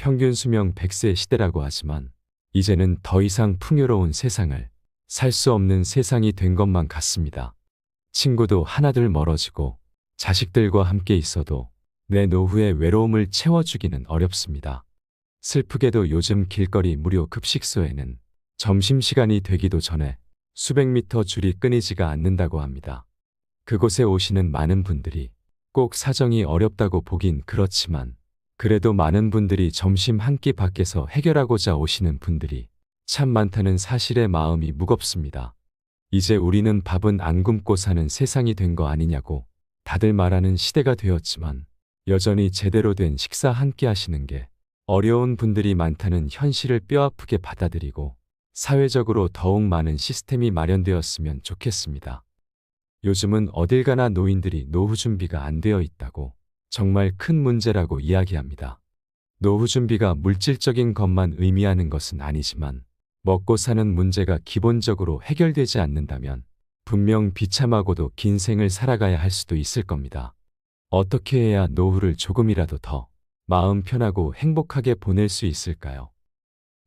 평균 수명 100세 시대라고 하지만 이제는 더 이상 풍요로운 세상을 살 수 없는 세상이 된 것만 같습니다. 친구도 하나둘 멀어지고 자식들과 함께 있어도 내 노후의 외로움을 채워주기는 어렵습니다. 슬프게도 요즘 길거리 무료 급식소에는 점심시간이 되기도 전에 수백 미터 줄이 끊이지가 않는다고 합니다. 그곳에 오시는 많은 분들이 꼭 사정이 어렵다고 보긴 그렇지만 그래도 많은 분들이 점심 한 끼 밖에서 해결하고자 오시는 분들이 참 많다는 사실에 마음이 무겁습니다. 이제 우리는 밥은 안 굶고 사는 세상이 된 거 아니냐고 다들 말하는 시대가 되었지만 여전히 제대로 된 식사 한 끼 하시는 게 어려운 분들이 많다는 현실을 뼈아프게 받아들이고 사회적으로 더욱 많은 시스템이 마련되었으면 좋겠습니다. 요즘은 어딜 가나 노인들이 노후 준비가 안 되어 있다고 정말 큰 문제라고 이야기합니다. 노후 준비가 물질적인 것만 의미하는 것은 아니지만 먹고 사는 문제가 기본적으로 해결되지 않는다면 분명 비참하고도 긴 생을 살아가야 할 수도 있을 겁니다. 어떻게 해야 노후를 조금이라도 더 마음 편하고 행복하게 보낼 수 있을까요?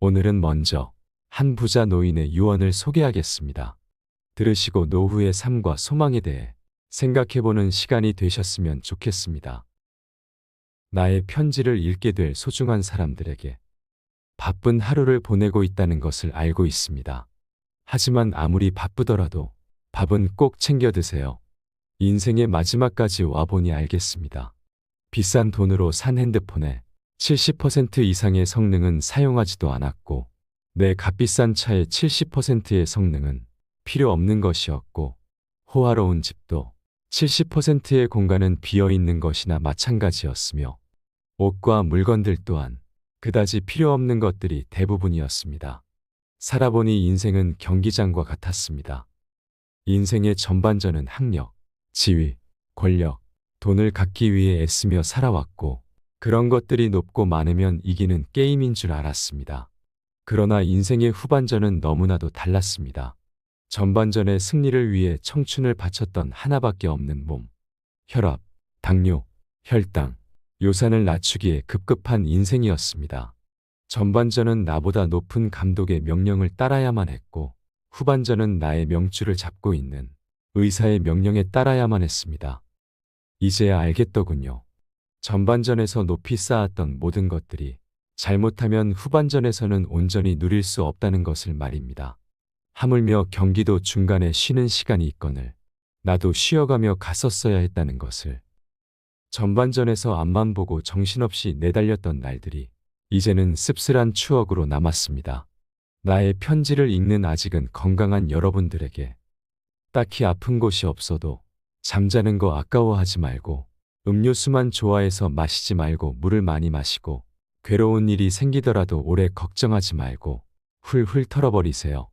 오늘은 먼저 한 부자 노인의 유언을 소개하겠습니다. 들으시고 노후의 삶과 소망에 대해 생각해보는 시간이 되셨으면 좋겠습니다. 나의 편지를 읽게 될 소중한 사람들에게 바쁜 하루를 보내고 있다는 것을 알고 있습니다. 하지만 아무리 바쁘더라도 밥은 꼭 챙겨 드세요. 인생의 마지막까지 와보니 알겠습니다. 비싼 돈으로 산 핸드폰의 70% 이상의 성능은 사용하지도 않았고 내 값비싼 차의 70%의 성능은 필요 없는 것이었고 호화로운 집도 70%의 공간은 비어있는 것이나 마찬가지였으며 옷과 물건들 또한 그다지 필요 없는 것들이 대부분이었습니다. 살아보니 인생은 경기장과 같았습니다. 인생의 전반전은 학력, 지위, 권력, 돈을 갖기 위해 애쓰며 살아왔고 그런 것들이 높고 많으면 이기는 게임인 줄 알았습니다. 그러나 인생의 후반전은 너무나도 달랐습니다. 전반전의 승리를 위해 청춘을 바쳤던 하나밖에 없는 몸, 혈압, 당뇨, 혈당, 요산을 낮추기에 급급한 인생이었습니다. 전반전은 나보다 높은 감독의 명령을 따라야만 했고 후반전은 나의 명줄을 잡고 있는 의사의 명령에 따라야만 했습니다. 이제야 알겠더군요. 전반전에서 높이 쌓았던 모든 것들이 잘못하면 후반전에서는 온전히 누릴 수 없다는 것을 말입니다. 하물며 경기도 중간에 쉬는 시간이 있거늘 나도 쉬어가며 갔었어야 했다는 것을. 전반전에서 앞만 보고 정신없이 내달렸던 날들이 이제는 씁쓸한 추억으로 남았습니다. 나의 편지를 읽는 아직은 건강한 여러분들에게 딱히 아픈 곳이 없어도 잠자는 거 아까워하지 말고 음료수만 좋아해서 마시지 말고 물을 많이 마시고 괴로운 일이 생기더라도 오래 걱정하지 말고 훌훌 털어버리세요.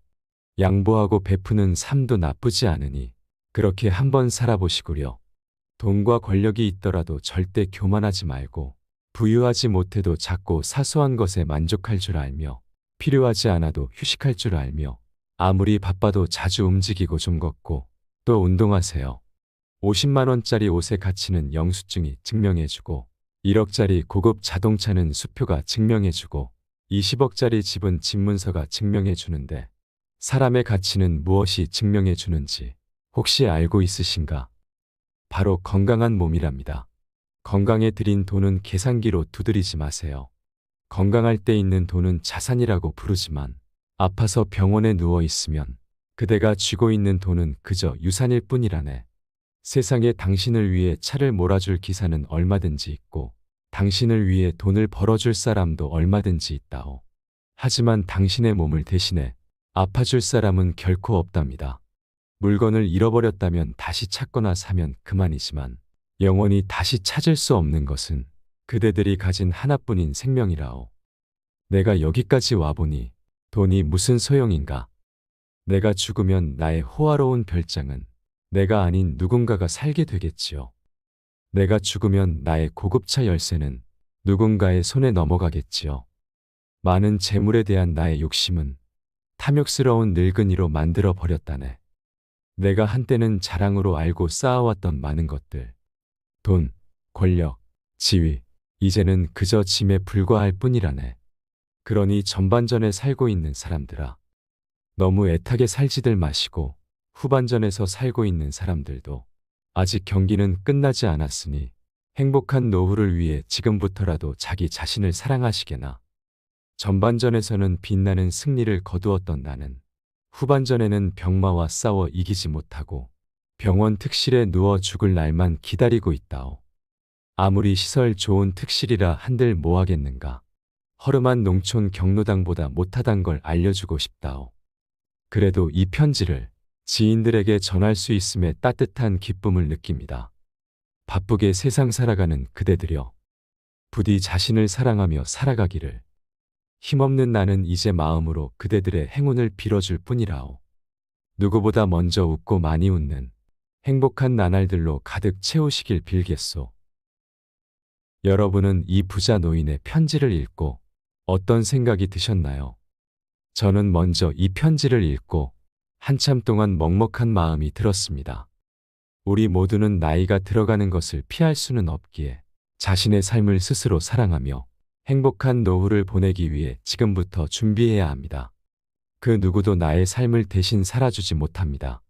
양보하고 베푸는 삶도 나쁘지 않으니 그렇게 한번 살아보시구려. 돈과 권력이 있더라도 절대 교만하지 말고 부유하지 못해도 작고 사소한 것에 만족할 줄 알며 필요하지 않아도 휴식할 줄 알며 아무리 바빠도 자주 움직이고 좀 걷고 또 운동하세요. 50만 원짜리 옷의 가치는 영수증이 증명해주고 1억짜리 고급 자동차는 수표가 증명해주고 20억짜리 집은 집문서가 증명해주는데 사람의 가치는 무엇이 증명해주는지 혹시 알고 있으신가? 바로 건강한 몸이랍니다. 건강에 들인 돈은 계산기로 두드리지 마세요. 건강할 때 있는 돈은 자산이라고 부르지만 아파서 병원에 누워 있으면 그대가 쥐고 있는 돈은 그저 유산일 뿐이라네. 세상에 당신을 위해 차를 몰아줄 기사는 얼마든지 있고 당신을 위해 돈을 벌어줄 사람도 얼마든지 있다오. 하지만 당신의 몸을 대신해 아파줄 사람은 결코 없답니다. 물건을 잃어버렸다면 다시 찾거나 사면 그만이지만 영원히 다시 찾을 수 없는 것은 그대들이 가진 하나뿐인 생명이라오. 내가 여기까지 와보니 돈이 무슨 소용인가? 내가 죽으면 나의 호화로운 별장은 내가 아닌 누군가가 살게 되겠지요. 내가 죽으면 나의 고급차 열쇠는 누군가의 손에 넘어가겠지요. 많은 재물에 대한 나의 욕심은 탐욕스러운 늙은이로 만들어 버렸다네. 내가 한때는 자랑으로 알고 쌓아왔던 많은 것들, 돈, 권력, 지위, 이제는 그저 짐에 불과할 뿐이라네. 그러니 전반전에 살고 있는 사람들아, 너무 애타게 살지들 마시고 후반전에서 살고 있는 사람들도 아직 경기는 끝나지 않았으니 행복한 노후를 위해 지금부터라도 자기 자신을 사랑하시게나. 전반전에서는 빛나는 승리를 거두었던 나는 후반전에는 병마와 싸워 이기지 못하고 병원 특실에 누워 죽을 날만 기다리고 있다오. 아무리 시설 좋은 특실이라 한들 뭐하겠는가. 허름한 농촌 경로당보다 못하단 걸 알려주고 싶다오. 그래도 이 편지를 지인들에게 전할 수 있음에 따뜻한 기쁨을 느낍니다. 바쁘게 세상 살아가는 그대들여, 부디 자신을 사랑하며 살아가기를. 힘없는 나는 이제 마음으로 그대들의 행운을 빌어줄 뿐이라오. 누구보다 먼저 웃고 많이 웃는 행복한 나날들로 가득 채우시길 빌겠소. 여러분은 이 부자 노인의 편지를 읽고 어떤 생각이 드셨나요? 저는 먼저 이 편지를 읽고 한참 동안 먹먹한 마음이 들었습니다. 우리 모두는 나이가 들어가는 것을 피할 수는 없기에 자신의 삶을 스스로 사랑하며 행복한 노후를 보내기 위해 지금부터 준비해야 합니다. 그 누구도 나의 삶을 대신 살아주지 못합니다.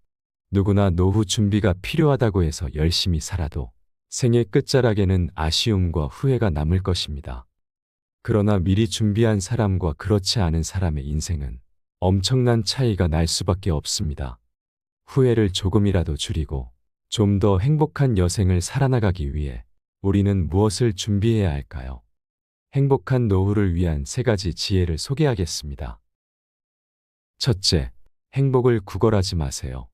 누구나 노후 준비가 필요하다고 해서 열심히 살아도 생의 끝자락에는 아쉬움과 후회가 남을 것입니다. 그러나 미리 준비한 사람과 그렇지 않은 사람의 인생은 엄청난 차이가 날 수밖에 없습니다. 후회를 조금이라도 줄이고 좀 더 행복한 여생을 살아나가기 위해 우리는 무엇을 준비해야 할까요? 행복한 노후를 위한 3가지 지혜를 소개하겠습니다. 첫째, 행복을 구걸하지 마세요.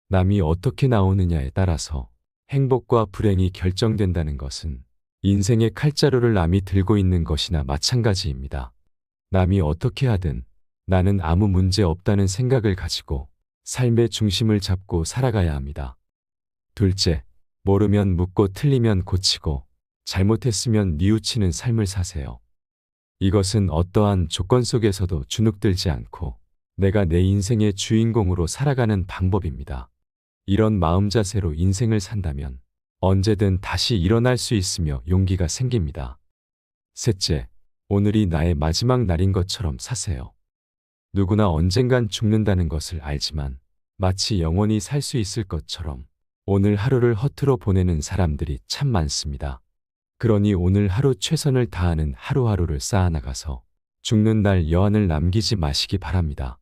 남이 어떻게 나오느냐에 따라서 행복과 불행이 결정된다는 것은 인생의 칼자루를 남이 들고 있는 것이나 마찬가지입니다. 남이 어떻게 하든 나는 아무 문제 없다는 생각을 가지고 삶의 중심을 잡고 살아가야 합니다. 둘째, 모르면 묻고 틀리면 고치고 잘못했으면 뉘우치는 삶을 사세요. 이것은 어떠한 조건 속에서도 주눅들지 않고 내가 내 인생의 주인공으로 살아가는 방법입니다. 이런 마음 자세로 인생을 산다면 언제든 다시 일어날 수 있으며 용기가 생깁니다. 셋째, 오늘이 나의 마지막 날인 것처럼 사세요. 누구나 언젠간 죽는다는 것을 알지만 마치 영원히 살 수 있을 것처럼 오늘 하루를 허투루 보내는 사람들이 참 많습니다. 그러니 오늘 하루 최선을 다하는 하루하루를 쌓아나가서 죽는 날 여한을 남기지 마시기 바랍니다.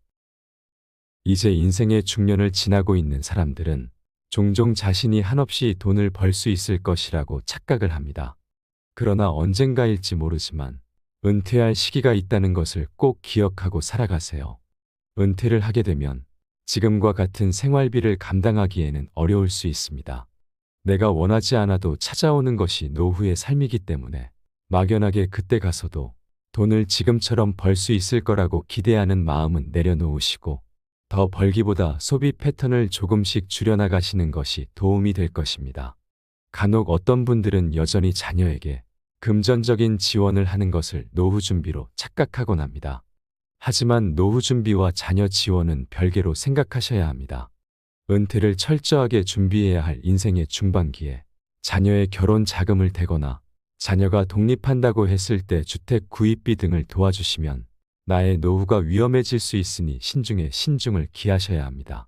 이제 인생의 중년을 지나고 있는 사람들은 종종 자신이 한없이 돈을 벌 수 있을 것이라고 착각을 합니다. 그러나 언젠가일지 모르지만 은퇴할 시기가 있다는 것을 꼭 기억하고 살아가세요. 은퇴를 하게 되면 지금과 같은 생활비를 감당하기에는 어려울 수 있습니다. 내가 원하지 않아도 찾아오는 것이 노후의 삶이기 때문에 막연하게 그때 가서도 돈을 지금처럼 벌 수 있을 거라고 기대하는 마음은 내려놓으시고 더 벌기보다 소비 패턴을 조금씩 줄여나가시는 것이 도움이 될 것입니다. 간혹 어떤 분들은 여전히 자녀에게 금전적인 지원을 하는 것을 노후 준비로 착각하곤 합니다. 하지만 노후 준비와 자녀 지원은 별개로 생각하셔야 합니다. 은퇴를 철저하게 준비해야 할 인생의 중반기에 자녀의 결혼 자금을 대거나 자녀가 독립한다고 했을 때 주택 구입비 등을 도와주시면 나의 노후가 위험해질 수 있으니 신중에 신중을 기하셔야 합니다.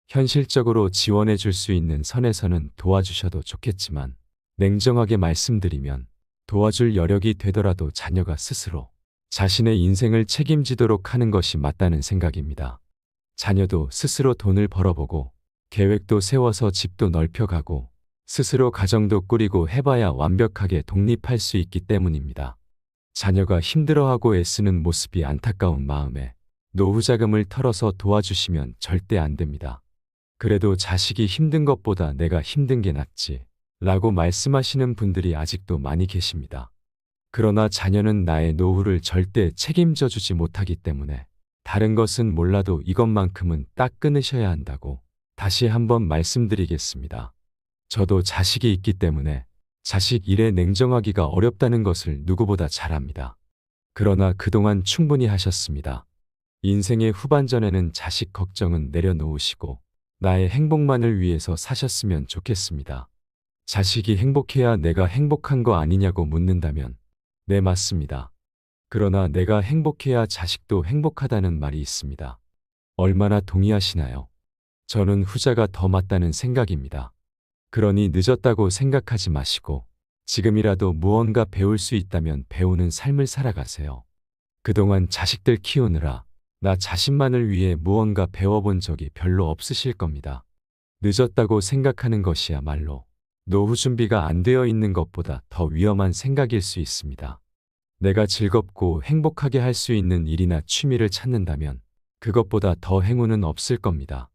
현실적으로 지원해 줄 수 있는 선에서는 도와주셔도 좋겠지만 냉정하게 말씀드리면 도와줄 여력이 되더라도 자녀가 스스로 자신의 인생을 책임지도록 하는 것이 맞다는 생각입니다. 자녀도 스스로 돈을 벌어보고 계획도 세워서 집도 넓혀가고 스스로 가정도 꾸리고 해봐야 완벽하게 독립할 수 있기 때문입니다. 자녀가 힘들어하고 애쓰는 모습이 안타까운 마음에 노후 자금을 털어서 도와주시면 절대 안 됩니다. 그래도 자식이 힘든 것보다 내가 힘든 게 낫지 라고 말씀하시는 분들이 아직도 많이 계십니다. 그러나 자녀는 나의 노후를 절대 책임져 주지 못하기 때문에 다른 것은 몰라도 이것만큼은 딱 끊으셔야 한다고 다시 한번 말씀드리겠습니다. 저도 자식이 있기 때문에 자식 일에 냉정하기가 어렵다는 것을 누구보다 잘 압니다. 그러나 그동안 충분히 하셨습니다. 인생의 후반전에는 자식 걱정은 내려놓으시고 나의 행복만을 위해서 사셨으면 좋겠습니다. 자식이 행복해야 내가 행복한 거 아니냐고 묻는다면, 네, 맞습니다. 그러나 내가 행복해야 자식도 행복하다는 말이 있습니다. 얼마나 동의하시나요? 저는 후자가 더 맞다는 생각입니다. 그러니 늦었다고 생각하지 마시고 지금이라도 무언가 배울 수 있다면 배우는 삶을 살아가세요. 그동안 자식들 키우느라 나 자신만을 위해 무언가 배워본 적이 별로 없으실 겁니다. 늦었다고 생각하는 것이야말로 노후 준비가 안 되어 있는 것보다 더 위험한 생각일 수 있습니다. 내가 즐겁고 행복하게 할 수 있는 일이나 취미를 찾는다면 그것보다 더 행운은 없을 겁니다.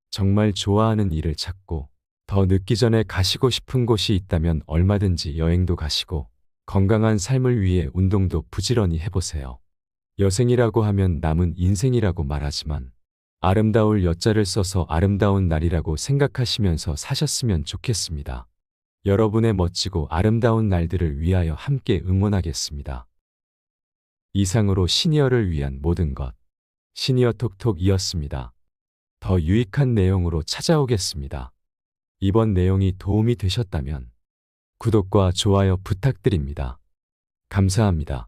정말 좋아하는 일을 찾고 더 늦기 전에 가시고 싶은 곳이 있다면 얼마든지 여행도 가시고 건강한 삶을 위해 운동도 부지런히 해보세요. 여생이라고 하면 남은 인생이라고 말하지만 아름다울 여자를 써서 아름다운 날이라고 생각하시면서 사셨으면 좋겠습니다. 여러분의 멋지고 아름다운 날들을 위하여 함께 응원하겠습니다. 이상으로 시니어를 위한 모든 것, 시니어 톡톡이었습니다. 더 유익한 내용으로 찾아오겠습니다. 이번 내용이 도움이 되셨다면 구독과 좋아요 부탁드립니다. 감사합니다.